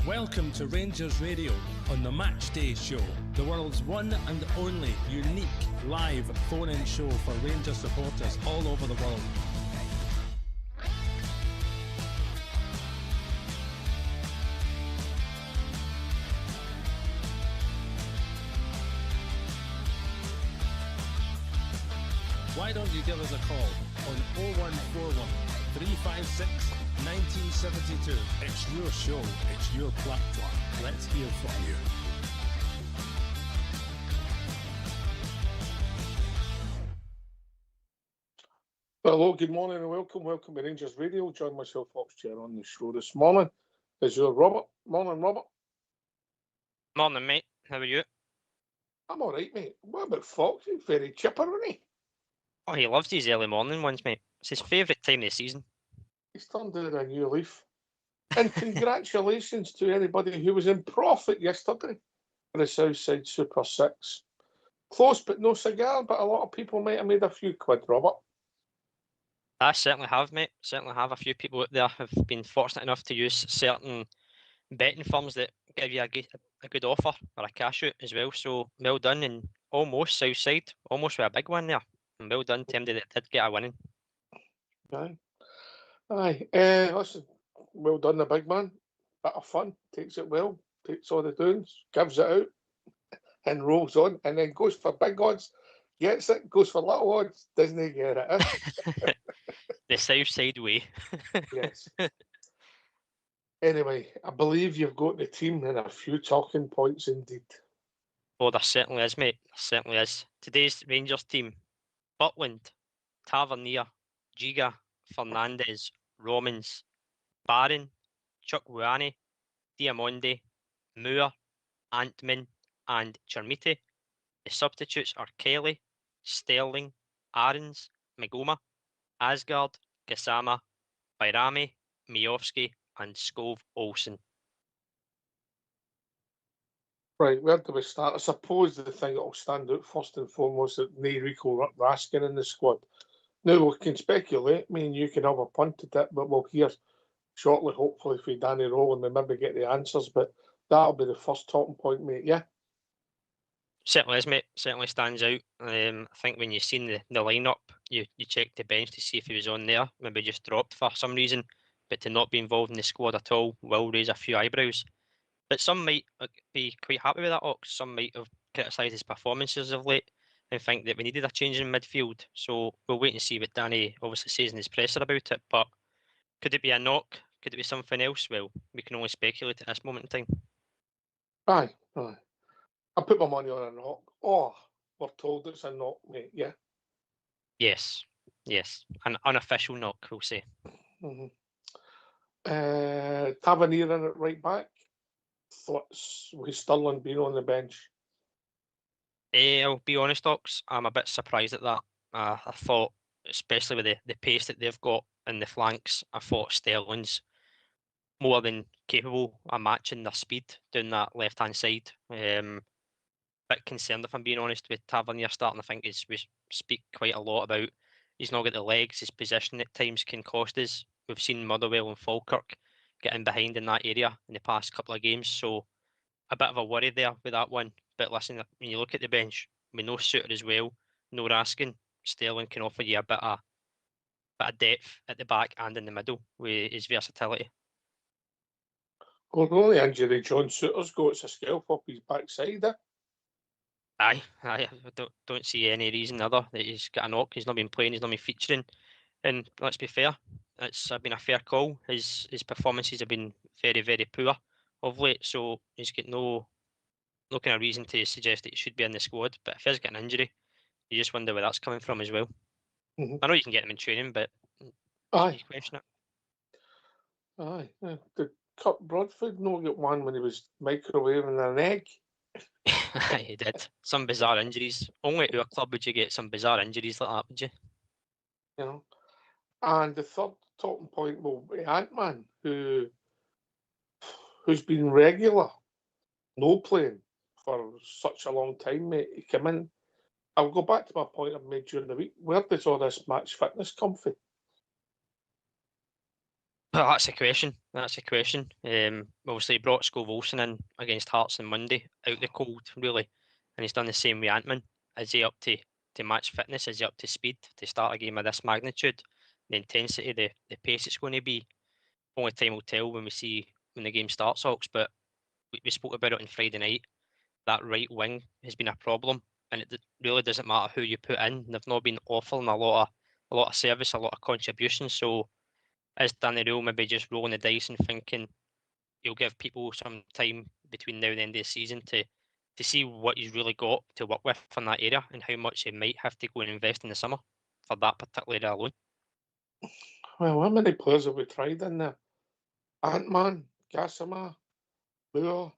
Welcome to Rangers Radio on the Matchday Show, the world's one and only unique live phone-in show for Rangers supporters all over the world. Why don't you give us a call on 0141 356 1972. It's your show, it's your platform. Let's hear from you. Hello, good morning and welcome to Rangers Radio. Join myself, Foxchair, on the show this morning is your Robert. Morning, Robert. Morning, mate. How are you? I'm all right, mate. What about Fox? He's very chipper, isn't he? Oh, he loves these early morning ones, mate. It's his favourite time of the season. He's turned in a new leaf. And congratulations to anybody who was in profit yesterday for the Southside Super 6. Close but no cigar, but a lot of people might have made a few quid, Robert. I certainly have, mate. Certainly have. A few people out there have been fortunate enough to use certain betting firms that give you a good offer or a cash out as well. So well done, and almost Southside, almost with a big one there. And well done to him that did get a winning. Aye. Listen, well done, the big man. Bit of fun. Takes it well. Takes all the doings. Gives it out. And rolls on. And then goes for big odds. Gets it. Goes for little odds. Doesn't he get it? The Southside way. Yes. Anyway, I believe you've got the team and a few talking points indeed. Oh, there certainly is, mate. There certainly is. Today's Rangers team: Butland, Tavernier, Giga, Fernandez, Romans, Barron, Chukwuani, Diamonde, Moore, Antman, and Chermiti. The substitutes are Kelly, Sterling, Aarons, Magoma, Asgard, Gassama, Bairami, Miovski, and Skov Olsen. Right, where do we start? I suppose the thing that will stand out first and foremost is that no Rico Raskin in the squad. Now, we can speculate. Me and you can have a punt at it, but we'll hear shortly, hopefully, for Danny Rowe, and we maybe get the answers. But that'll be the first talking point, mate, yeah? Certainly is, mate. Certainly stands out. I think when you've seen the lineup, you check the bench to see if he was on there. Maybe just dropped for some reason. But to not be involved in the squad at all will raise a few eyebrows. But some might be quite happy with that, Ox. Some might have criticised his performances of late and think that we needed a change in midfield. So we'll wait and see what Danny obviously says in his presser about it. But could it be a knock? Could it be something else? Well, we can only speculate at this moment in time. Aye. I put my money on a knock. Oh, we're told it's a knock, mate, yeah? Yes. An unofficial knock, we'll say. Mm-hmm. Tavernier in at right back. Thoughts with Sterling being on the bench? I'll be honest, Ox, I'm a bit surprised at that. I thought, especially with the pace that they've got in the flanks, I thought Sterling's more than capable of matching their speed down that left-hand side. Bit concerned, if I'm being honest, with Tavernier starting. I think we speak quite a lot about he's not got the legs. His position at times can cost us. We've seen Motherwell and Falkirk getting behind in that area in the past couple of games, so a bit of a worry there with that one. But listen, when you look at the bench, with no Suter as well, no Raskin, Sterling can offer you a bit of depth at the back and in the middle with his versatility. Well, the only injury John Suter's got is a scalp up his backside, eh? Aye, I don't see any reason other that he's got a knock. He's not been playing, he's not been featuring. And let's be fair, it's been a fair call. His performances have been very, very poor of late, so he's got no kind of reason to suggest that he should be in the squad. But if he's got an injury, you just wonder where that's coming from as well. Mm-hmm. I know you can get him in training, but Aye. you question it. Aye. Did Kurt Broadfoot not get one when he was microwaving an egg? He did. Some bizarre injuries. Only at our club would you get some bizarre injuries like that, would you? You know. And the third talking point will be Ant-Man, who's been regular, no playing for such a long time, mate. He came in. I'll go back to my point I've made during the week. Where does all this match fitness come from? But that's the question. That's the question. Obviously, he brought Scove Olsen in against Hearts on Monday, out the cold, really, and he's done the same with Antman. Is he up to match fitness? Is he up to speed to start a game of this magnitude? The intensity, the pace it's going to be. Only time will tell when we see when the game starts, Hawks. But we spoke about it on Friday night. That right wing has been a problem, and it really doesn't matter who you put in. They've not been offering a lot of service, a lot of contribution. So is Danny Rule maybe just rolling the dice and thinking he'll give people some time between now and the end of the season to see what he's really got to work with in that area and how much he might have to go and invest in the summer for that particular area alone? Well, how many players have we tried in there? Ant-Man, Gassama, Moore,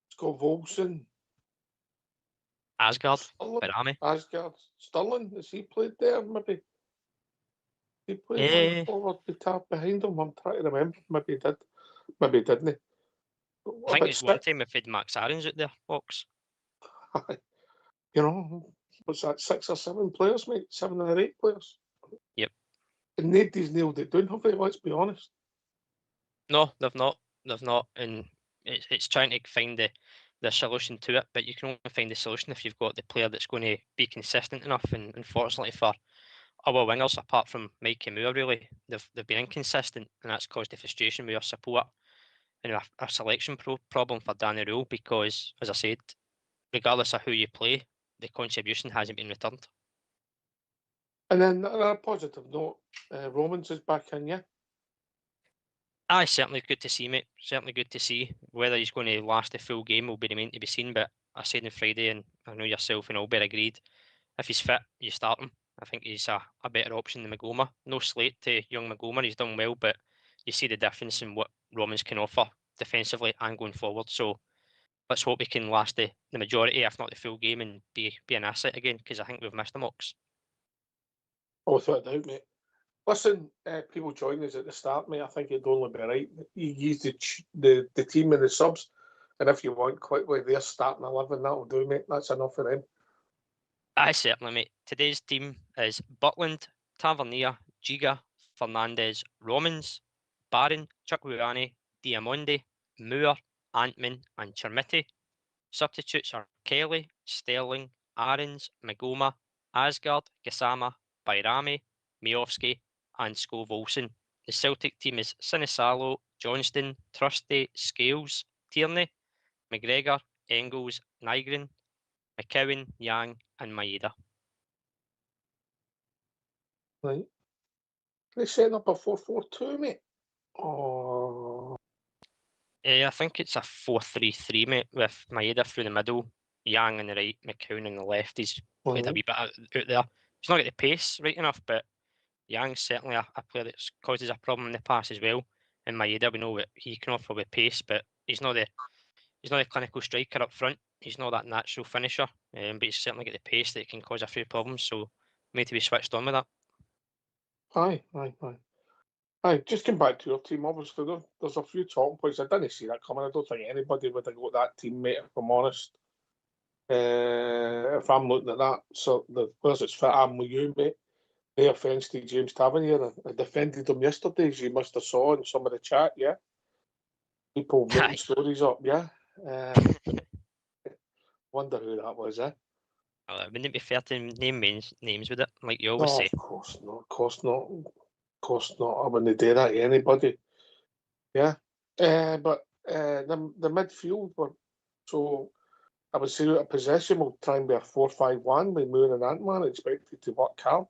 Scott Olsen, Asgard, Sterling, Barami. Asgard, Sterling. Has he played there? Maybe he played on the Eh, forward, be tapped behind him. I'm trying to remember. Maybe he did. Maybe he didn't. I think About it's one six, time if had Max Aaron's out there, Hawks. you know, what's that? 6 or 7 players, mate. 7 or 8 players. Yep. And nobody's nailed it down, have they? Let's be honest. No, they've not. They've not. And it's trying to find the solution to it, but you can only find the solution if you've got the player that's going to be consistent enough. And unfortunately for our wingers, apart from Mikey Moore, really, they've been inconsistent, and that's caused the frustration with our support and a selection problem for Danny Rule because, as I said, regardless of who you play, the contribution hasn't been returned. And then on a positive note, Romans is back in, yeah? Aye, certainly good to see, mate. Certainly good to see. Whether he's going to last the full game will be remain to be seen. But I said on Friday, and I know yourself and Albert agreed, if he's fit, you start him. I think he's a better option than Magoma. No slate to young Magoma, he's done well, but you see the difference in what Romans can offer defensively and going forward. So let's hope he can last the majority, if not the full game, and be an asset again, because I think we've missed the Ox. Oh, without a doubt, mate. Listen, people join us at the start, mate. I think it'd only be right. You use the team and the subs, and if you want quickly, they're starting 11. That'll do, mate. That's enough for them. Aye, certainly, mate. Today's team is Butland, Tavernier, Giga, Fernandez, Romans, Barron, Chukwuani, Diamondi, Moore, Antman, and Chermiti. Substitutes are Kelly, Sterling, Aarons, Magoma, Asgard, Gassama, Bairami, Miovski, and Scove Olsen. The Celtic team is Sinisalo, Johnston, Trusty, Scales, Tierney, McGregor, Engels, Nygren, McCowan, Yang, and Maeda. Right. They setting up a 4-4-2, mate. Oh, I think it's a 4-3-3, mate, with Maeda through the middle, Yang on the right, McCowan on the left. He's played a wee bit out there. He's not got the pace right enough, but Yang's certainly a player that's caused us a problem in the past as well. And Maeda, we know what he can offer with pace, but he's not the clinical striker up front. He's not that natural finisher, but he's certainly got the pace that can cause a few problems. So made to be switched on with that. aye. Aye, just come back to your team. Obviously, there's a few talking points. I didn't see that coming. I don't think anybody would have got that team, mate, if I'm honest. If I'm looking at that, so the players that's fit, I'm with you, mate. No offence to James Tavernier. I defended him yesterday, as you must have saw in some of the chat, yeah? People making Aye. stories up, yeah? Wonder who that was, eh? Wouldn't it be fair to name names with it, like you No, always say? of course not. Of course not. Of course not. I wouldn't do that to anybody. Yeah. But the midfield were, so I would say out of possession will try and be a 4-5-1 with Moore and Ant-Man expected to work hard.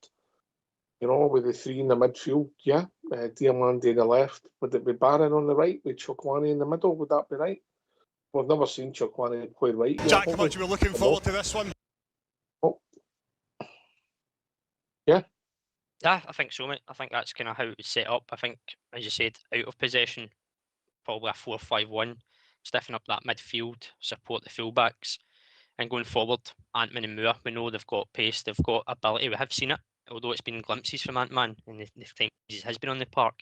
You know, with the 3 in the midfield, yeah. Diamandi on the left. Would it be Barron on the right with Chukwani in the middle? Would that be right? We've never seen Chukwani play right yet. Jack, how much are we looking forward to this one? Oh. Yeah. Yeah, I think so, mate. I think that's kind of how it was set up. I think, as you said, out of possession, probably a 4-5-1, stiffen up that midfield, support the fullbacks, and going forward, Antman and Moore, we know they've got pace, they've got ability. We have seen it, although it's been glimpses from Ant-Man in the time he has been on the park.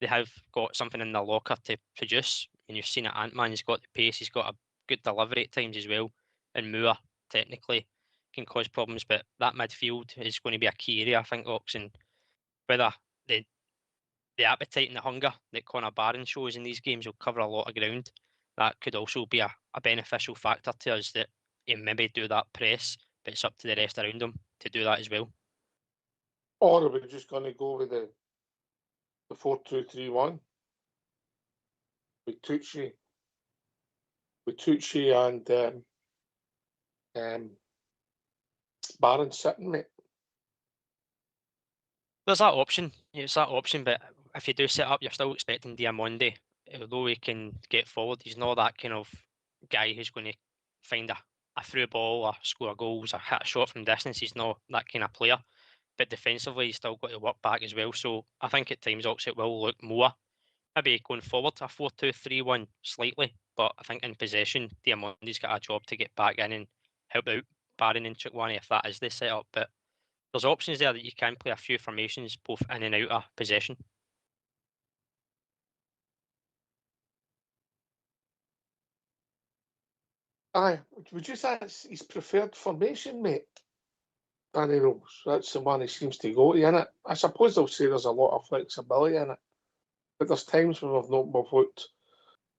They have got something in their locker to produce, and you've seen it. Ant-Man, he's got the pace, he's got a good delivery at times as well, and Moore technically can cause problems, but that midfield is going to be a key area, I think, Ox, and whether the appetite and the hunger that Connor Barron shows in these games will cover a lot of ground. That could also be a beneficial factor to us, that he maybe do that press, but it's up to the rest around him to do that as well. Or are we just going to go with the 4-2-3-1 with Tucci and Barron sitting, mate? There's that option. It's that option, but if you do set up, you're still expecting Diamonde. Although he can get forward, he's not that kind of guy who's going to find a through ball or score goals or hit a shot from distance. He's not that kind of player. But defensively, he's still got to work back as well. So I think at times, Oxford will look more, maybe going forward to a 4-2-3-1 slightly. But I think in possession, Diamonde's got a job to get back in and help out Barron and Chukwani if that is the setup. But there's options there that you can play a few formations both in and out of possession. Aye, would you say that's his preferred formation, mate? Danny Rose, that's the one he seems to go to, innit? I suppose they'll say there's a lot of flexibility in it, but there's times when we've looked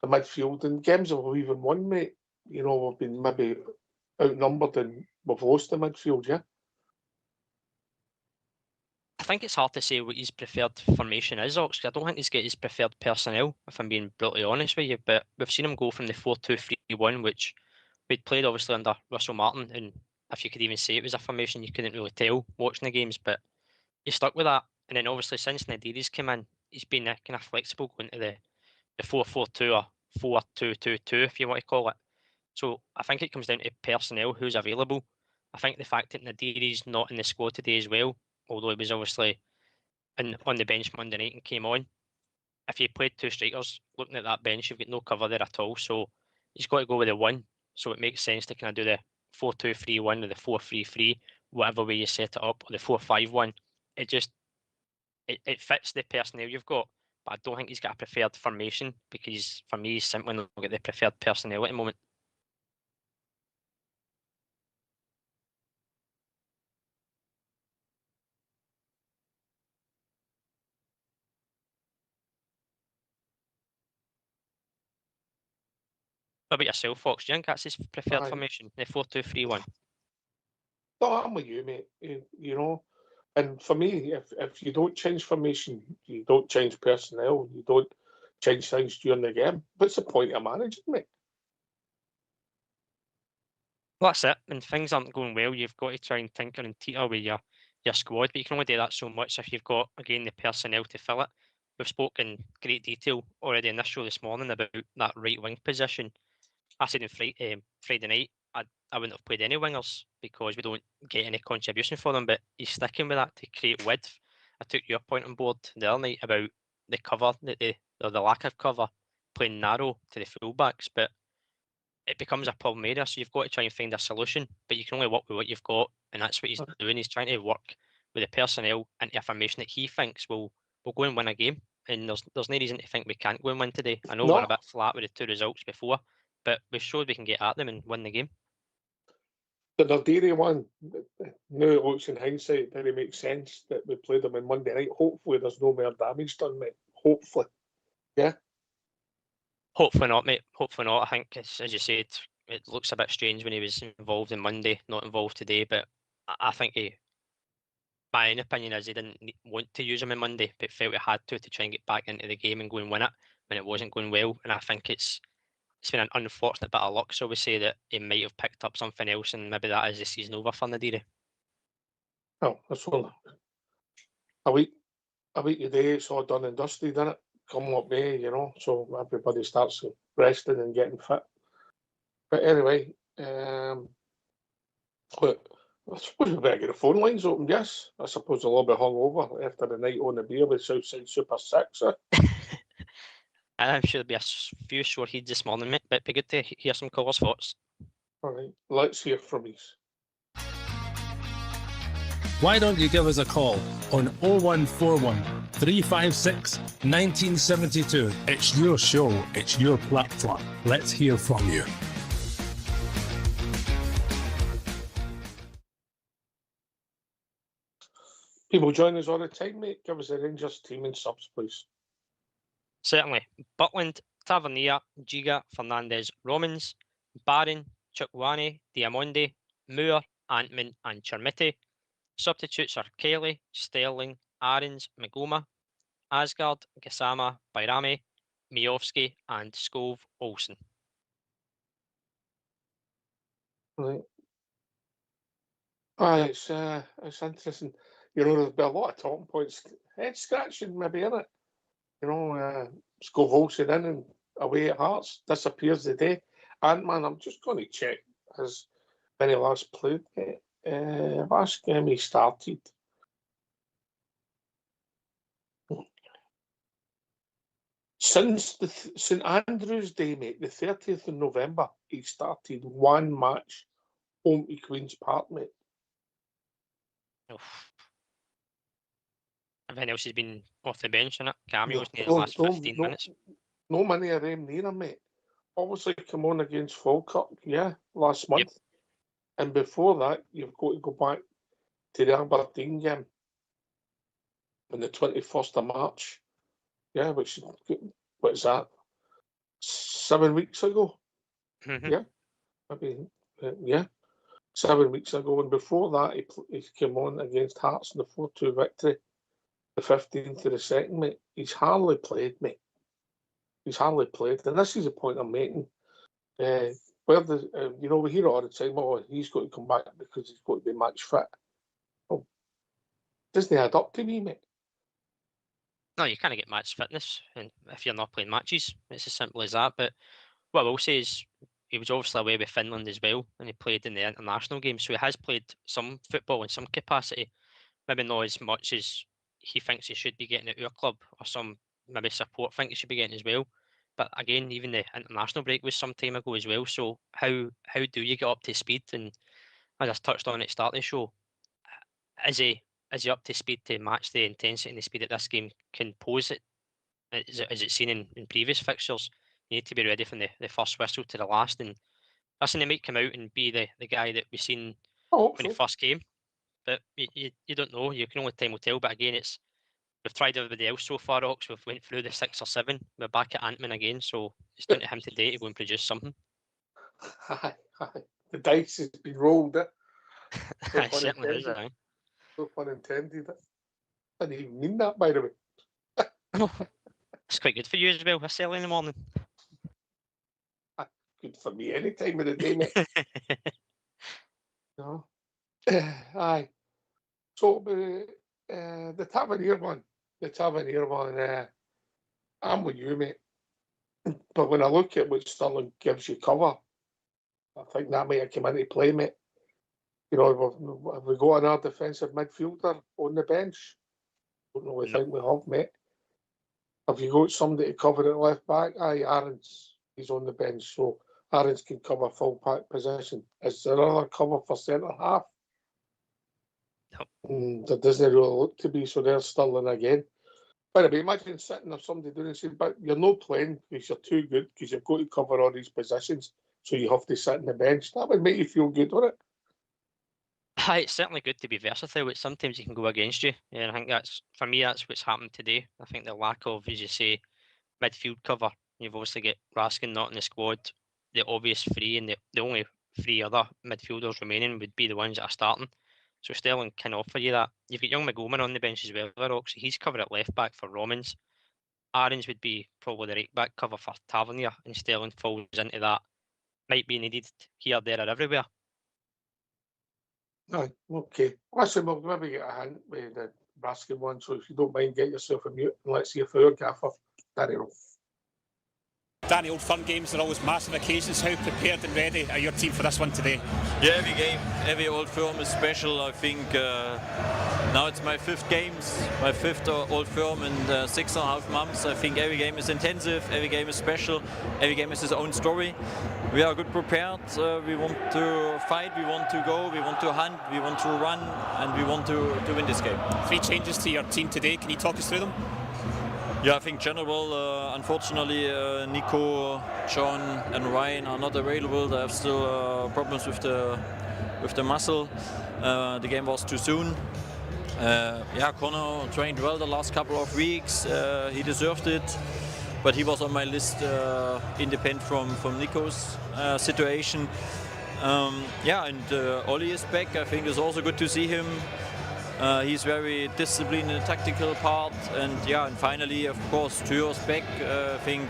the midfield, and games that we've even won, mate, you know, we've been maybe outnumbered and we've lost the midfield, yeah? I think it's hard to say what his preferred formation is, Ox. I don't think he's got his preferred personnel, if I'm being brutally honest with you, but we've seen him go from the 4-2-3-1, which we'd played obviously under Russell Martin, and if you could even say it was a formation, you couldn't really tell watching the games, but he stuck with that. And then obviously since Nadiri's come in, he's been kind of flexible going to the 4-4-2 or 4-2-2-2, if you want to call it. So I think it comes down to personnel, who's available. I think the fact that Nadiri's not in the squad today as well, although he was obviously on the bench Monday night and came on. If you played two strikers, looking at that bench, you've got no cover there at all. So he's got to go with the one. So it makes sense to kind of do the 4-2-3-1 or the 4-3-3, whatever way you set it up, or the 4-5-1. It fits the personnel you've got, but I don't think he's got a preferred formation, because for me, he's simply not got the preferred personnel at the moment. What about yourself, Fox? Do you think that's his preferred Aye. formation, the 4-2-3-1? No, I'm with you, mate, you know. And for me, if you don't change formation, you don't change personnel, you don't change things during the game, what's the point of managing, mate? Well, that's it. When things aren't going well, you've got to try and tinker and teeter with your squad, but you can only do that so much if you've got, again, the personnel to fill it. We've spoken in great detail already in this show this morning about that right wing position. I said on Friday night, I wouldn't have played any wingers because we don't get any contribution for them, but he's sticking with that to create width. I took your point on board the other night about the cover, or the lack of cover, playing narrow to the fullbacks, but it becomes a problem area, so you've got to try and find a solution, but you can only work with what you've got, and that's what he's doing. He's trying to work with the personnel into a formation that he thinks will go and win a game, and there's no reason to think we can't go and win today. I know No. we're a bit flat with the two results before, but we showed we can get at them and win the game. The Nadiri one, now it looks in hindsight, didn't make sense that we played them on Monday night. Hopefully there's no more damage done, mate. Hopefully. Yeah? Hopefully not, mate. Hopefully not. I think, as you said, it looks a bit strange when he was involved on Monday, not involved today, but I think my own opinion is he didn't want to use him on Monday, but felt he had to try and get back into the game and go and win it when it wasn't going well. And I think it's been an unfortunate bit of luck, so we say, that he might have picked up something else, and maybe that is the season over for Nadiri. Oh, that's all. A week today, it's all done and dusted, isn't it? Come what may, you know, so everybody starts resting and getting fit. But anyway, look, I suppose we better get the phone lines open, yes. I suppose they'll all be hungover after the night on the beer with Southside Super 6. I'm sure there'll be a few sore heads this morning, mate, but it'd be good to hear some callers' thoughts. All right, let's hear from you. Why don't you give us a call on 0141 356 1972? It's your show, it's your platform. Let's hear from you. People join us all the time, mate. Give us a Rangers team and subs, please. Certainly. Butland, Tavernier, Giga, Fernandez, Romans, Barron, Chukwueze, Diamonde, Moore, Antman and Chermiti. Substitutes are Kelly, Sterling, Aarons, Magoma, Asgard, Gassama, Bayrami, Miovski and Skov Olsen. Right. It's interesting. You know, there'll be a lot of talking points. Head scratching, maybe, innit? You know, Skov Olsen in and away at Hearts, disappears the day. Ant-Man, I'm just going to check his when he last played. Last game he started. Since the St Andrew's Day, mate, the 30th of November, he started one match home to Queen's Park, mate. Everything else has been off the bench, innit? Cameos near the last 15 minutes. No many of them near him, mate. Obviously, come on against Falkirk, last month. Yep. And before that, you've got to go back to the Aberdeen game on the 21st of March. Yeah, which, what is that? 7 weeks ago? Mm-hmm. Yeah, maybe, 7 weeks ago. And before that, he came on against Hearts in the 4-2 victory, the 15th of the 2nd, mate. He's hardly played, mate. He's hardly played. And this is the point I'm making. We hear it all the time, he's got to come back because he's got to be match fit. Oh, doesn't add up to me, mate. No, you can't get match fitness and if you're not playing matches. It's as simple as that. But what I will say is he was obviously away with Finland as well, and he played in the international game, so he has played some football in some capacity. Maybe not as much as he thinks he should be getting at our club, or some maybe support think he should be getting as well. But again, even the international break was some time ago as well. So how do you get up to speed? And as I touched on at the start of the show, is he up to speed to match the intensity and the speed that this game can pose it? Is it seen in previous fixtures? You need to be ready from the first whistle to the last. And listen, he might come out and be the guy that we've seen when he first came. But you don't know. You can only time will tell. But again, we've tried everybody else so far, Ox. We've went through the 6 or 7. We're back at Antman again, so it's down to him today to go and produce something. The dice has been rolled, it. It certainly is, I No pun intended. I didn't even mean that, by the way. It's quite good for you as well, a sell in the morning. Good for me any time of the day, mate. No. Aye. So, the Tavernier one, I'm with you, mate. But when I look at what Stirling gives you cover, I think that might have come into play, mate. You know, have we got another defensive midfielder on the bench? Don't really think we have, mate. Have you got somebody to cover at left back? Aye, Aarons, he's on the bench, so Aarons can cover full back position. Is there another cover for centre half? There doesn't really look to be, so there's Stirling again. By the way, imagine sitting or somebody doing and saying, but you're not playing because you're too good, because you've got to cover all these positions, so you have to sit on the bench. That would make you feel good, wouldn't it? It's certainly good to be versatile, but sometimes it can go against you. And I think for me, that's what's happened today. I think the lack of, as you say, midfield cover. You've obviously got Raskin not in the squad. The obvious 3 and the only 3 other midfielders remaining would be the ones that are starting. So Sterling can offer you that. You've got young McGowan on the bench as well, Rox. He's covered at left back for Romans. Aarons would be probably the right back cover for Tavernier, and Sterling falls into that. Might be needed here, there, or everywhere. Aye, okay. Listen, we'll maybe get a hint with the Raskin one, so if you don't mind, get yourself a mute and let's see if our gaffer. Daniel. Danny, Old Firm games are always massive occasions. How prepared and ready are your team for this one today? Yeah, every game, every Old Firm is special. I think now it's my 5th games, my 5th Old Firm in 6.5 months. I think every game is intensive, every game is special, every game is its own story. We are good prepared. We want to fight, we want to go, we want to hunt, we want to run, and we want to win this game. 3 changes to your team today. Can you talk us through them? Yeah, I think general, unfortunately, Nico, John and Ryan are not available. They have still problems with the muscle. The game was too soon. Connor trained well the last couple of weeks. He deserved it, but he was on my list independent from Nico's situation. Ollie is back. I think it's also good to see him. He's very disciplined in the tactical part, and finally, of course, Thure's back. I think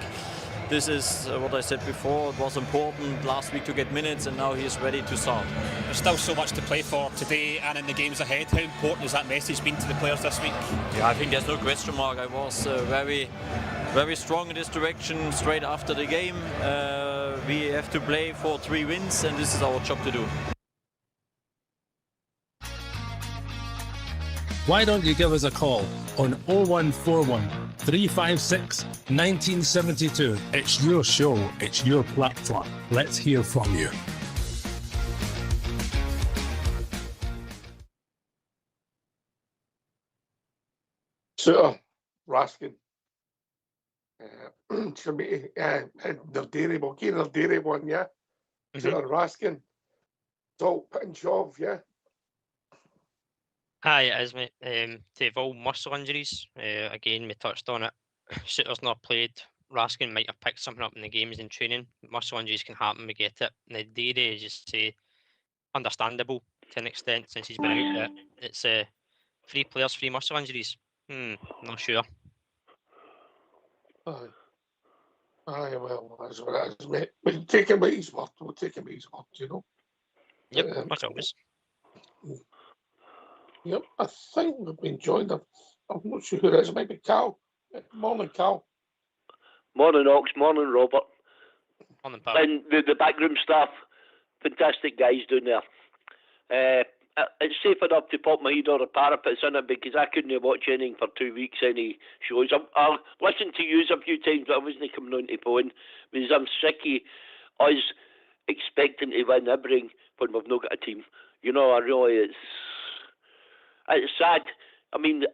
this is what I said before. It was important last week to get minutes, and now he's ready to start. There's still so much to play for today and in the games ahead. How important has that message been to the players this week? Yeah, I think there's no question mark. I was very strong in this direction straight after the game. We have to play for 3 wins, and this is our job to do. Why don't you give us a call on 0141 356 1972? It's your show, it's your platform. Let's hear from you. Suter, Raskin. Their dairy, we'll get their dairy one, yeah? Suter, Raskin. Salt, pinch off, yeah? Aye, it is, mate. They've all muscle injuries. Again, we touched on it. Suter's not played. Raskin might have picked something up in the games in training. Muscle injuries can happen, we get it. And the Dairy is just understandable to an extent since he's been out. It's 3 players, 3 muscle injuries. Not sure. Aye, well, that's what it is, mate. We'll take him at his word, you know? Yep, as always. Yep, I think we've been joined. I'm not sure who it is. It might be Cal. Morning, Cal. Morning, Ox. Morning, Robert. Morning, pal. And the backroom staff, fantastic guys down there. It's safe enough to pop my head on a parapet in it because I couldn't watch anything for 2 weeks, any shows. I'll listen to you a few times, but I wasn't coming on to phone because I'm sick of us expecting to win everything when we've not got a team. You know, it's sad. I mean,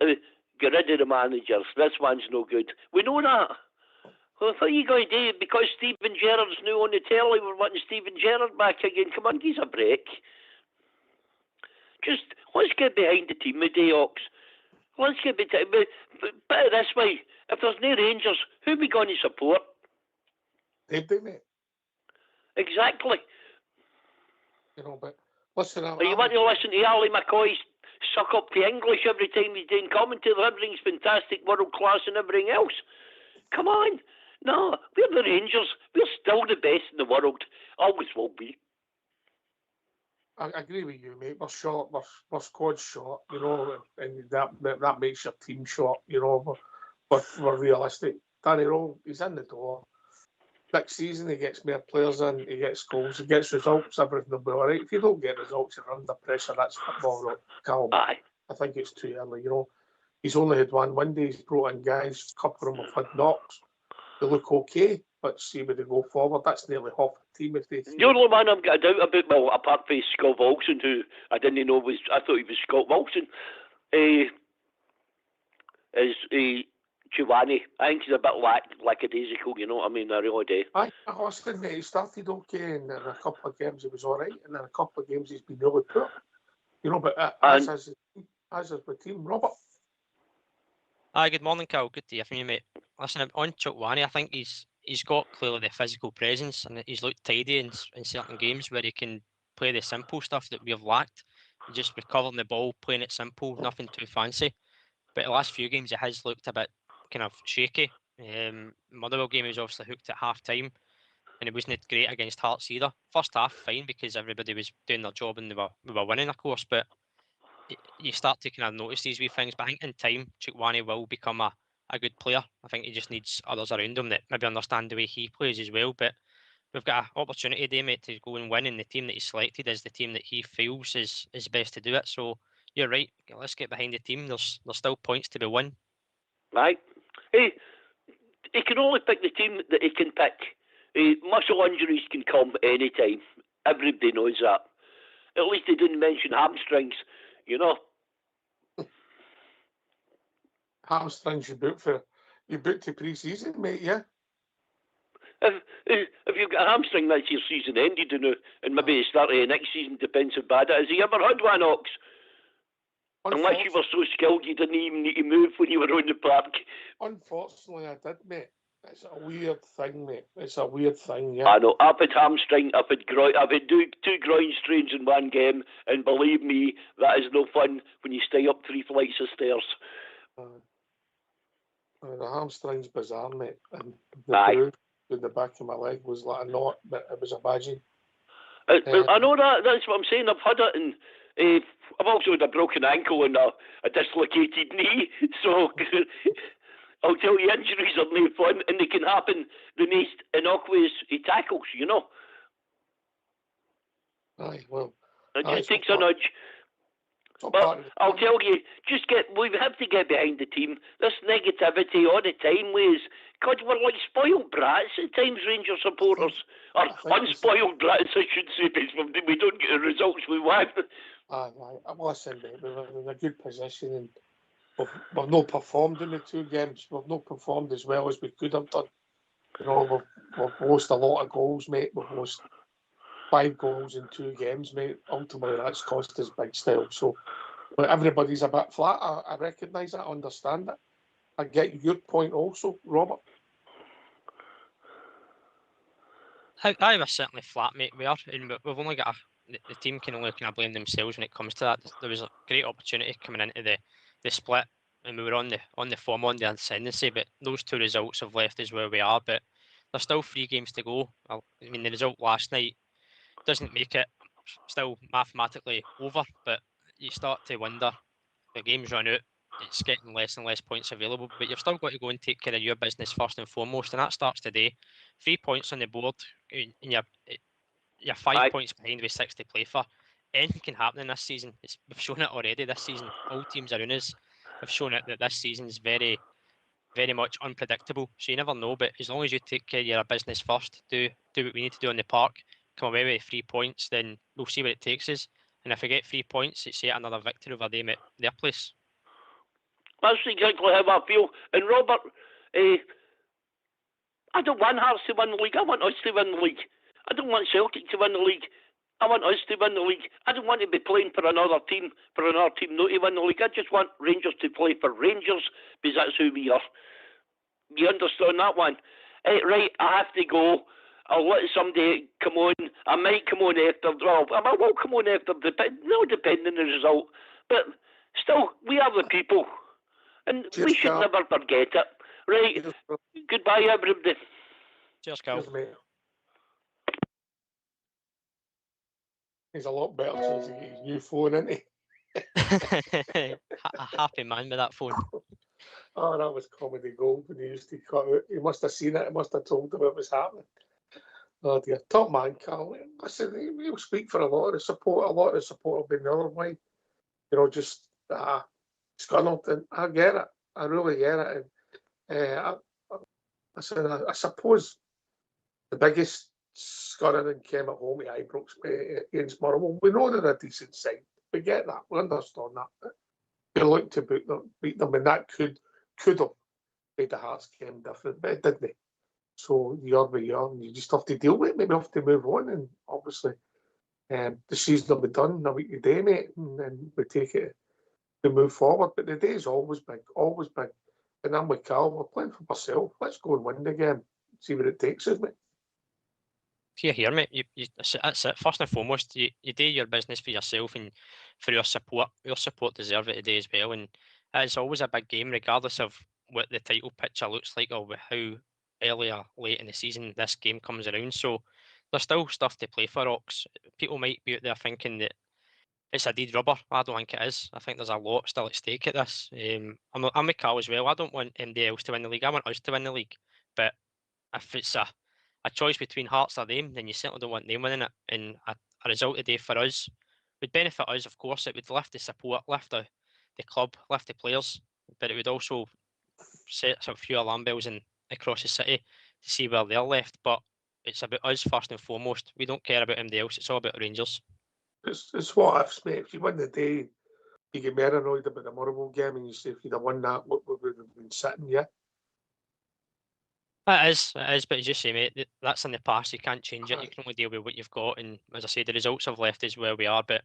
get rid of the managers. This one's no good. We know that. Well, what are you going to do? Because Steven Gerrard's new on the telly, we're wanting Steven Gerrard back again. Come on, give us a break. Just, let's get behind the team today, Ox. Let's get behind. But this way, if there's no Rangers, who are we going to support? They do, mate. Exactly. You know, but listen, you want to listen to Ali McCoy suck up the English every time he's doing commentary? Everything's fantastic, world class and everything else. Come on. No, we're the Rangers. We're still the best in the world. Always will be. I agree with you, mate. We're short. We're squad short, you know, and that makes your team short, you know. But we're realistic. Danny Rowe, he's in the door. Next season, he gets more players in, he gets goals, he gets results, everything will be all right. If you don't get results, you're under pressure. That's football, Calm. Aye. I think it's too early, you know. He's only had one day. He's brought in guys, a couple of them have had knocks. They look okay, but see where they go forward. That's nearly half the team. If they the only man I've got a doubt about, well, apart from Scott Wilson, who I didn't know was, I thought he was Scott Wilson, is Giovanni. I think he's a bit lackadaisical, you know what I mean? I really do. Austin, he started okay, and in a couple of games he was all right, and in a couple of games he's been really poor. You know, but as is the team, Robert. Hi, good morning, Cal. Good to hear from you, mate. Listen, on Chukwane, I think he's got clearly the physical presence, and he's looked tidy in certain games where he can play the simple stuff that we've lacked. Just recovering the ball, playing it simple, nothing too fancy. But the last few games, he has looked a bit kind of shaky. Motherwell game, he was obviously hooked at half time, and it wasn't great against Hearts either. First half, fine, because everybody was doing their job and we were winning, of course, but you start to kind of notice these wee things. But I think in time, Chukwane will become a good player. I think he just needs others around him that maybe understand the way he plays as well. But we've got an opportunity today, mate, to go and win, and the team that he's selected is the team that he feels is best to do it. So you're right. Let's get behind the team. There's still points to be won. Right. Hey, he can only pick the team that he can pick. Muscle injuries can come any time. Everybody knows that. At least he didn't mention hamstrings, you know. Hamstrings you booked to pre-season, mate, yeah? If you've got a hamstring, that's your season ended, you know, and maybe the start of the next season depends how bad it is. Have you ever had one, Ox? Unless you were so skilled you didn't even need to move when you were on the park. Unfortunately, I did, mate. It's a weird thing, mate. It's a weird thing, yeah. I know. I've had hamstring, I've had two groin strains in one game, and believe me, that is no fun when you stay up 3 flights of stairs. The hamstring's bizarre, mate. And Aye. the bruise in the back of my leg was like a knot, but it was a badging. I know that's what I'm saying. I've had it, and I've also had a broken ankle and a dislocated knee. So I'll tell you, injuries are no fun, and they can happen the most innocuous tackles, you know. Aye, well. It just takes a nudge. But I'll tell you, we have to get behind the team. This negativity all the time with us. God, we're like spoiled brats at times, Rangers supporters. Or unspoiled brats, I should say, because we don't get the results we want. Aye. Listen, mate, we're in a good position, and we've not performed in the 2 games. We've not performed as well as we could have done. You know, we've lost a lot of goals, mate. We've lost 5 goals in 2 games, mate. Ultimately, that's cost us big style. So, but everybody's a bit flat. I recognise that. I understand it. I get your point also, Robert. I was certainly flat, mate. We are, and we've only got the team can only kind of blame themselves when it comes to that. There was a great opportunity coming into the split, and we were on the form on the ascendancy, but those 2 results have left us where we are. But there's still 3 games to go. I mean, the result last night doesn't make it still mathematically over, but you start to wonder, the game's run out, it's getting less and less points available, but you've still got to go and take care of your business first and foremost, and that starts today. 3 points on the board, and you're 5 points behind with 6 to play for. Anything can happen in this season. We've shown it already this season. All teams around us have shown it that this season is very, very much unpredictable, so you never know, but as long as you take care of your business first, do what we need to do on the park, come away with 3 points, then we'll see where it takes us. And if we get 3 points, it's yet another victory over them at their place. That's exactly how I feel. And Robert, I don't want Hearts to win the league. I want us to win the league. I don't want Celtic to win the league. I want us to win the league. I don't want to be playing for another team not to win the league. I just want Rangers to play for Rangers because that's who we are. You understand that one? Right, I have to go. I'll let somebody come on. I might come on after. Well, I will come on after, depending on the result. But still, we are the people. And we should never forget it. Right. Goodbye, everybody. Cheers, Carl. Cheers, mate. He's a lot better since he got his new phone, isn't he? A happy man with that phone. Oh, that was comedy gold when he used to cut out. He must have seen it. He must have told him it was happening. Oh dear. Top man, Carl. Listen, he'll speak for a lot of the support. A lot of the support will be the other way. You know, just scunnered. And I get it. I really get it. And I suppose the biggest scurrying came at home at Ibrox against Motherwell. We know they're a decent side. We get that. We understand that. We look to beat them, and that could have made the Hearts game different, but it didn't. So year by year, and you just have to deal with it. Maybe have to move on, and obviously, the season will be done in a week today, mate, and then we take it to move forward. But the day is always big, always big. And I'm with Carl. We're playing for ourselves. Let's go and win the game. See where it takes us, mate. Here, mate. That's it. First and foremost, you do your business for yourself and for your support. Your support deserve it today as well. And it's always a big game, regardless of what the title picture looks like or how early or late in the season this game comes around. So there's still stuff to play for, Ox. People might be out there thinking that it's a dead rubber. I don't think it is. I think there's a lot still at stake at this. I'm with Carl as well. I don't want MD else to win the league. I want us to win the league. But if it's a choice between Hearts or them, then you certainly don't want them winning it. And a result today for us would benefit us, of course. It would lift the support, lift the club, lift the players. But it would also set a few alarm bells across the city to see where they're left. But it's about us first and foremost. We don't care about MD else. It's all about Rangers. It's what ifs, mate. If you win the day, you get more annoyed about the Motherwell game, and you say if you'd have won that, what would have been sitting, yeah? It is, but as you say, mate, that's in the past. You can't change it. You can only deal with what you've got. And as I say, the results have left us where we are. But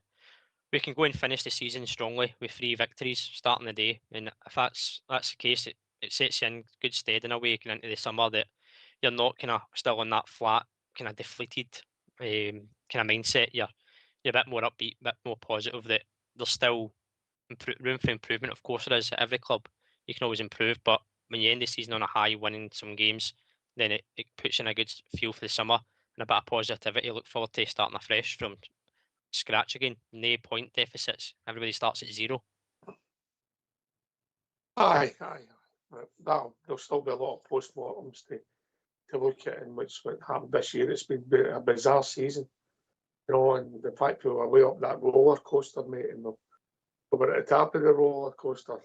we can go and finish the season strongly with 3 victories starting the day. And if that's the case, it sets you in good stead in a way going into the summer, that you're not kind of still on that flat, kind of deflated kind of mindset. You're a bit more upbeat, a bit more positive, that there's still room for improvement. Of course there is at every club. You can always improve, but when you end the season on a high, winning some games, then it puts you in a good feel for the summer and a bit of positivity. Look forward to starting afresh from scratch again. No point deficits. Everybody starts at 0. Aye. There'll still be a lot of post-mortems to look at, and what's what happened this year. It's been a bizarre season, and the fact we were way up that roller coaster, mate, and we were at the top of the roller coaster.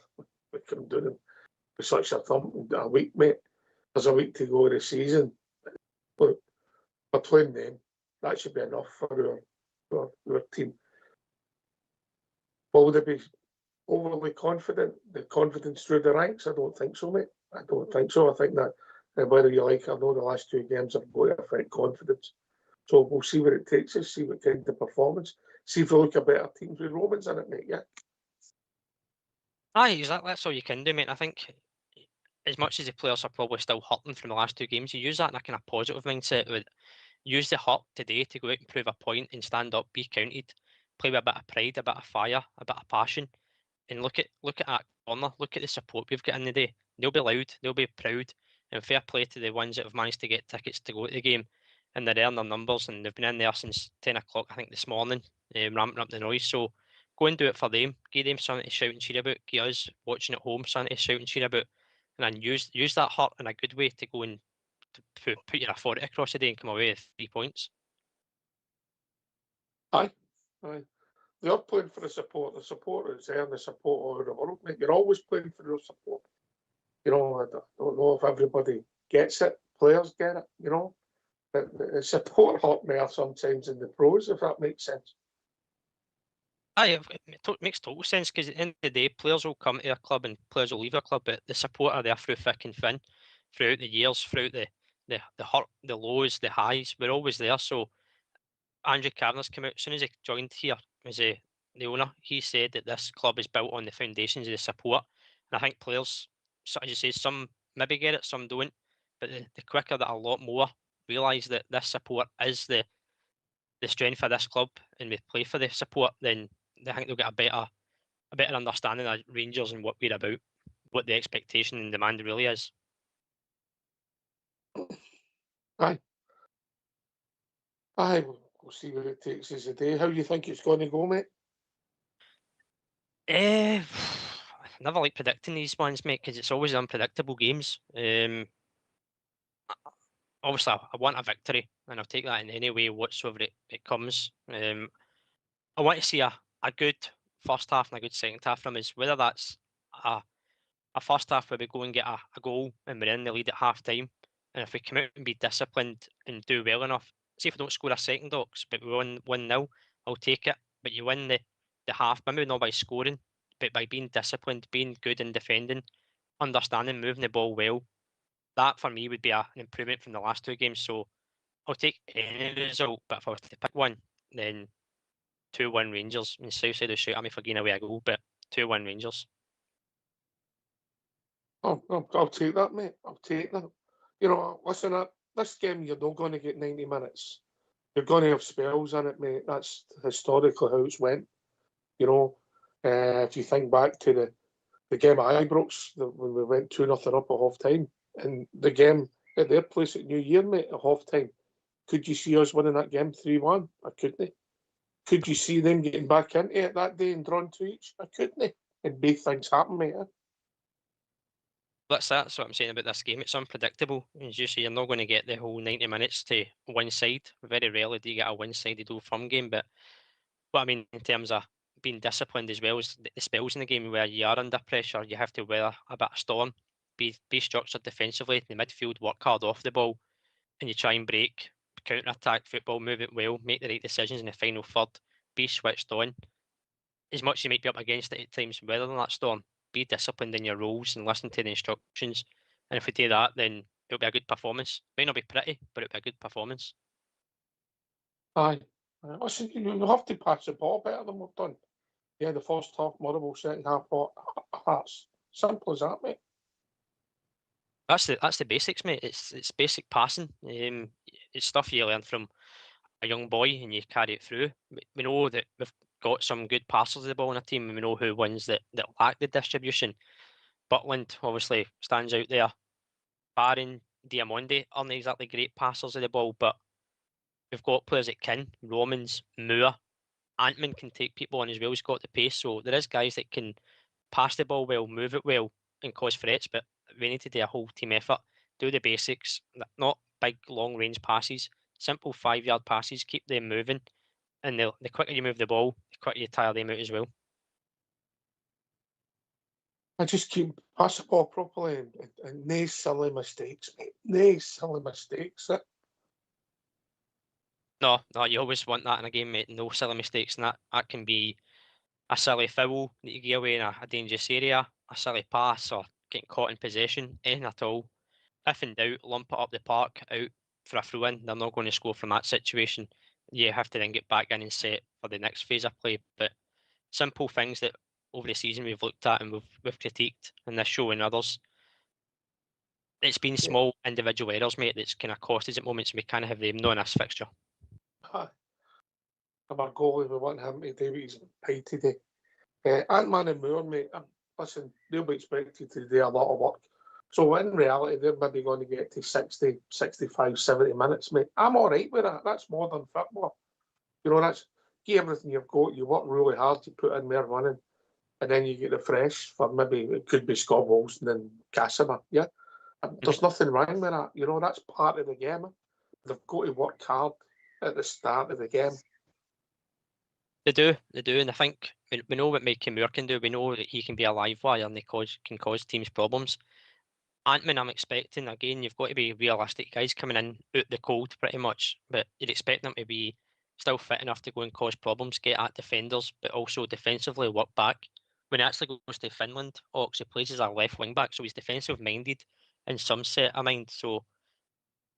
We couldn't do them with such a thump in a week, mate. There's a week to go of the season. Look, we're playing them. That should be enough for our team. Will they be overly confident? The confidence through the ranks? I don't think so, mate. I don't think so. I think that whether you like it or not, the last 2 games are going to affect confidence. So we'll see where it takes us, see what kind of performance, see if we look at better teams with Romans in it, mate. Yeah. Aye, exactly. That's all you can do, mate. I think as much as the players are probably still hurting from the last 2 games, you use that in a kind of positive mindset. With use the hurt today to go out and prove a point and stand up, be counted, play with a bit of pride, a bit of fire, a bit of passion, and look at that corner. Look at the support we've got in the day. They'll be loud, they'll be proud, and fair play to the ones that have managed to get tickets to go to the game, and they're earning their numbers, and they've been in there since 10 o'clock, I think, this morning, ramping up the noise. So go and do it for them. Give them something to shout and cheer about. Give us watching at home something to shout and cheer about, and then use that hurt in a good way to go and put your authority across the day and come away with 3 points. Aye. They are playing for the support. The support is there, and the support all over the world, mate. You're always playing for your support. I don't know if everybody gets it. Players get it, The support hurt me sometimes in the pros, if that makes sense. Aye, it makes total sense, because at the end of the day, players will come to a club and players will leave a club, but the support are there through thick and thin, throughout the years, throughout the hurt, the lows, the highs. We're always there. So Andrew Cavanagh's come out as soon as he joined here as the owner. He said that this club is built on the foundations of the support, and I think players, so as you say, some maybe get it, some don't. But the quicker that a lot more realise that this support is the strength of this club, and we play for the support, then I think they'll get a better understanding of Rangers and what we're about, what the expectation and demand really is. Aye, we'll see where it takes us today. How do you think it's going to go, mate? I never like predicting these ones, mate, because it's always unpredictable games. Obviously, I want a victory, and I'll take that in any way whatsoever it comes. I want to see a good first half and a good second half from us, whether that's a first half where we go and get a goal and we're in the lead at half time, and if we come out and be disciplined and do well enough, see if we don't score a second, Docs, but we win 1-0, I'll take it. But you win the half, maybe not by scoring, but by being disciplined, being good in defending, understanding, moving the ball well. That for me would be an improvement from the last 2 games. So I'll take any result, but if I was to pick one, then 2-1 Rangers. And Southside will shout at me for giving away a goal, but 2-1 Rangers. I'll take that, mate. I'll take that. Listen, this game, you're not going to get 90 minutes. You're going to have spells in it, mate. That's historically how it's went. If you think back to the game at Ibrox, when we went 2-0 up at half time, and the game at their place at New Year, mate, at half time, could you see us winning that game 3-1? I couldn't. Could you see them getting back into it that day and drawing 2 each? I couldn't. And big things happen, mate. That's what I'm saying about this game. It's unpredictable. As you say, you're not going to get the whole 90 minutes to one side. Very rarely do you get a one-sided Old Firm game. But what I mean in terms of being disciplined as well as the spells in the game where you are under pressure, you have to weather a bit of storm, be structured defensively, the midfield work hard off the ball, and you try and break, counter-attack football, move it well, make the right decisions in the final third, be switched on. As much as you might be up against it at times, weather than that storm, be disciplined in your roles and listen to the instructions. And if we do that, then it'll be a good performance. Might not be pretty, but it'll be a good performance. Aye. Listen, you have to pass the ball better than we've done. Yeah, the first half, Motherwell, second half, Hearts. Simple as that, mate. That's the basics, mate. It's basic passing. It's stuff you learn from a young boy and you carry it through. We know that we've got some good passers of the ball in our team, and we know who wins that lack the distribution. Butland obviously stands out there. Barron, Diamondi aren't exactly great passers of the ball, but we've got players that can. Romans, Moore, Antman can take people on as well. He's got the pace, so there is guys that can pass the ball well, move it well, and cause threats. But we need to do a whole team effort, do the basics, not big long range passes, simple 5-yard passes, keep them moving, and the quicker you move the ball, the quicker you tire them out as well. I just keep pass the ball properly and no silly mistakes, mate. No silly mistakes. No, you always want that in a game, mate. No silly mistakes, and that can be a silly foul that you get away in a dangerous area, a silly pass, or getting caught in possession, anything at all. If in doubt, lump it up the park, out for a throw in. They're not going to score from that situation. You have to then get back in and set for the next phase of play. But simple things that over the season we've looked at and we've critiqued in this show and others. It's been small individual errors, mate, that's kind of cost us at moments, and we kind of have them in this fixture. I'm our goalie, we want him to do what he's paid to do. Antman and Moore, mate, listen, they'll be expected to do a lot of work. So in reality, they're maybe going to get to 60, 65, 70 minutes, mate. I'm all right with that. That's more than football. You know, that's give everything you've got. You work really hard to put in there running, and then you get the fresh for maybe it could be Scott Wilson and Casimir. Yeah, there's nothing wrong with that. You know, that's part of the game. They've got to work hard at the start of the game. They do, and I think we know what Mikey Moore can do. We know that he can be a live wire and can cause teams problems. Antman, I'm expecting, again, you've got to be realistic. Guys coming in out the cold pretty much, but you'd expect them to be still fit enough to go and cause problems, get at defenders, but also defensively work back. When he actually goes to Finland, Ox, he plays as a left wing back, so he's defensive minded in some set of mind. So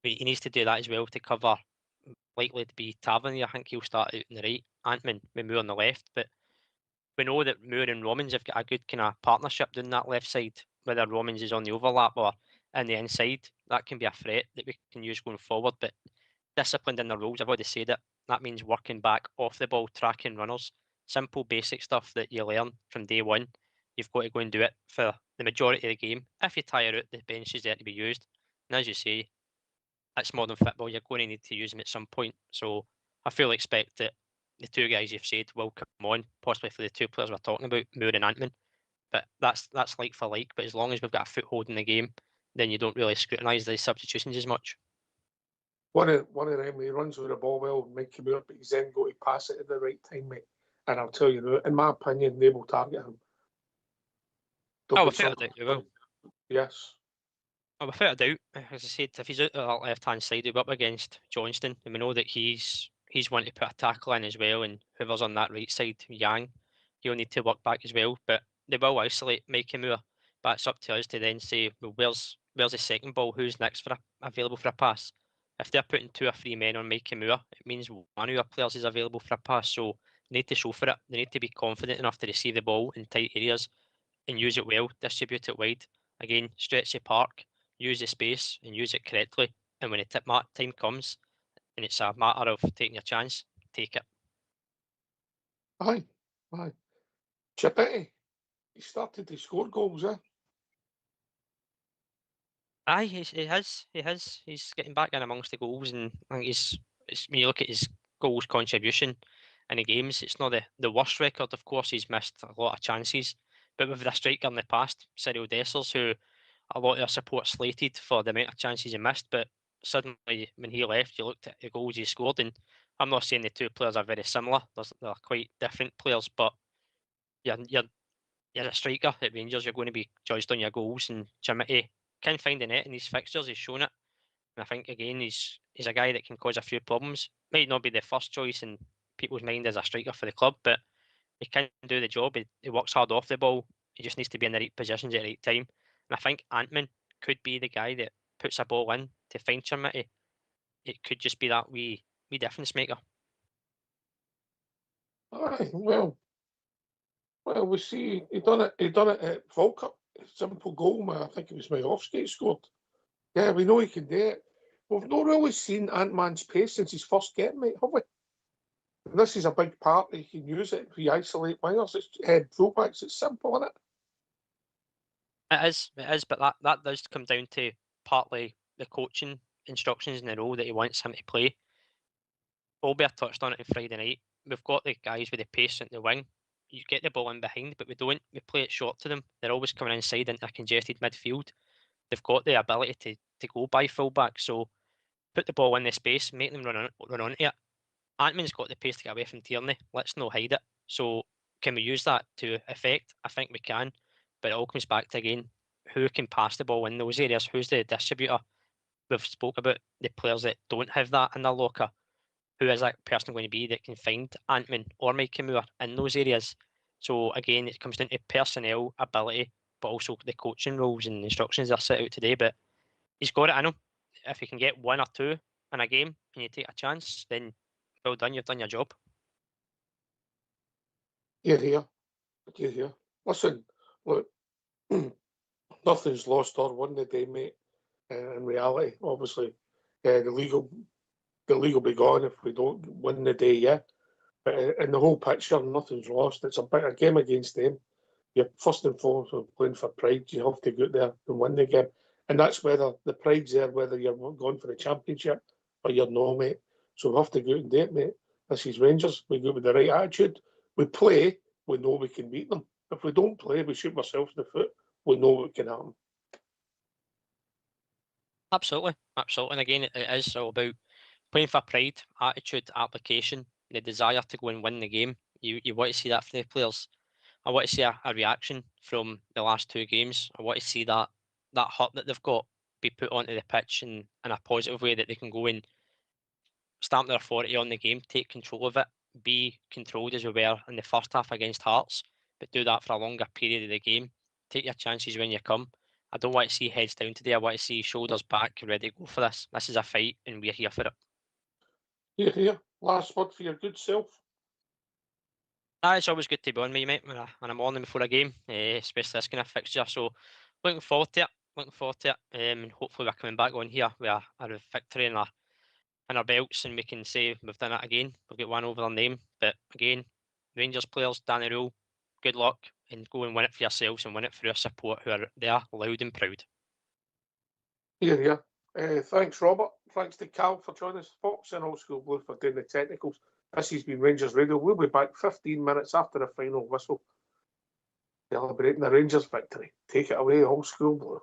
he needs to do that as well to cover. Likely to be Tavernier. I think he'll start out on the right. Antman with Moore on the left, but we know that Moore and Romans have got a good kind of partnership down that left side, whether Romans is on the overlap or in the inside. That can be a threat that we can use going forward, but disciplined in the rules, I've already said it. That means working back off the ball, tracking runners, simple basic stuff that you learn from day one. You've got to go and do it for the majority of the game. If you tire out, the bench is there to be used. And as you say, it's modern football. You're going to need to use them at some point. So I fully expect that the two guys you've said will come on, possibly for the two players we're talking about, Moore and Antman. But that's like for like. But as long as we've got a foothold in the game, then you don't really scrutinise the substitutions as much. One of them, he runs with the ball well, make him up, but he's then got to pass it at the right time, mate. And I'll tell you, in my opinion, they will target him. Without a doubt, you will. Yes. Without a doubt, as I said, if he's out on that left-hand side, he'll be up against Johnston, and we know that he's one to put a tackle in as well, and whoever's on that right side, Yang, he'll need to work back as well. But they will isolate Mikey Moore, but it's up to us to then say, well, where's the second ball? Who's next available for a pass? If they're putting 2 or 3 men on Mikey Moore, it means one of our players is available for a pass. So they need to show for it. They need to be confident enough to receive the ball in tight areas and use it well, distribute it wide. Again, stretch the park, use the space and use it correctly. And when the time comes and it's a matter of taking your chance, take it. Aye. Chippetty, he started to score goals, eh? Aye, he has. He's getting back in amongst the goals, and I think when you look at his goals contribution in the games, it's not the worst record. Of course, he's missed a lot of chances, but with the striker in the past, Cyril Dessers, who a lot of their support slated for the amount of chances he missed, but suddenly when he left, you looked at the goals he scored, and I'm not saying the two players are very similar. They're quite different players, but you're a striker at Rangers. You're going to be judged on your goals, and Jimmy can find the net in these fixtures. He's shown it, and I think again he's a guy that can cause a few problems. Might not be the first choice in people's mind as a striker for the club, but he can do the job. He works hard off the ball. He just needs to be in the right positions at the right time. And I think Antman could be the guy that puts a ball in to find Chermity. It could just be that wee difference maker. Aye, well, Well, we see he done it. He done it at Falkirk. Simple goal, man. I think it was Majowski scored. Yeah, we know he can do it. We've not really seen Ant-Man's pace since his first game, mate, have we? And this is a big part. He can use it if we isolate wingers. It's head fullbacks. It's simple, isn't it? It is, but that does come down to partly the coaching instructions and the role that he wants him to play. Olbert touched on it on Friday night. We've got the guys with the pace at the wing. You get the ball in behind, but we don't. We play it short to them. They're always coming inside into a congested midfield. They've got the ability to go by fullback, so put the ball in the space, make them run onto it. Antman's got the pace to get away from Tierney. Let's not hide it. So can we use that to effect? I think we can, but it all comes back to, again, who can pass the ball in those areas? Who's the distributor? We've spoke about the players that don't have that in their locker. Who is that person going to be that can find Antman or Mikey Moore in those areas? So again, it comes down to personnel, ability, but also the coaching rules and instructions that are set out today. But he's got it in him. If he can get one or two in a game and you take a chance, then well done, you've done your job. You're here. Listen, look, nothing's lost or won the day, mate. In reality, obviously, the league will be gone if we don't win the day, yeah. But in the whole picture, nothing's lost. It's a game against them. You're first and foremost playing for pride. You have to go out there and win the game. And that's whether the pride's there, whether you're going for the championship or you're not, mate. So we have to go out and do it, mate. This is Rangers. We go with the right attitude. We play, we know we can beat them. If we don't play, we shoot ourselves in the foot. We know what can happen. Absolutely. And again, it is all about playing for pride, attitude, application, the desire to go and win the game. You want to see that from the players. I want to see a reaction from the last two games. I want to see that hurt that they've got be put onto the pitch in a positive way, that they can go and stamp their authority on the game, take control of it, be controlled as we were in the first half against Hearts, but do that for a longer period of the game. Take your chances when you come. I don't want to see heads down today. I want to see shoulders back, ready to go for this. This is a fight and we're here for it. Here. Last word for your good self. It's always good to be on, mate, and I'm on them before a game, especially this kind of fixture. So looking forward to it. And hopefully we're coming back on here with a victory in our belts, and we can say we've done it again. We've got one over their name. But again, Rangers players, Danny Rule, good luck, and go and win it for yourselves and win it for your support who are there loud and proud. Here. Thanks, Robert. Thanks to Cal for joining us, Fox and Old School Blue for doing the technicals. This has been Rangers Radio. We'll be back 15 minutes after the final whistle, celebrating the Rangers victory. Take it away, Old School Blue.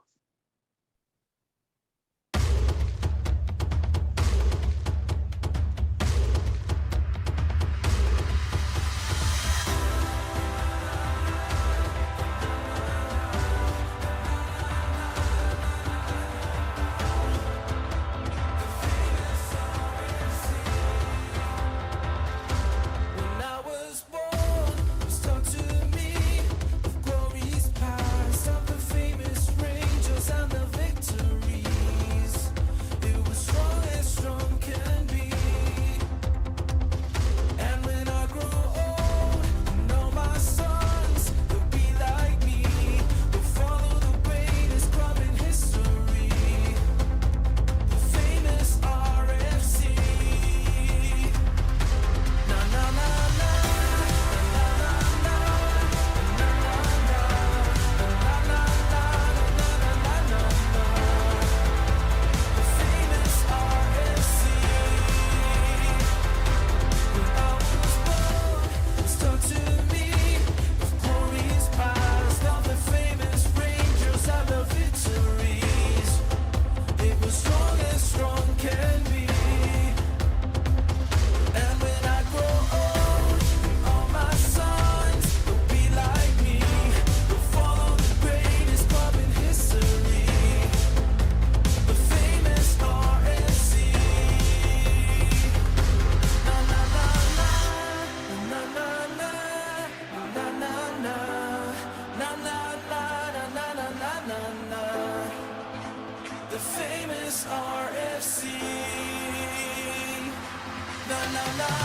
famous RFC. Na na na.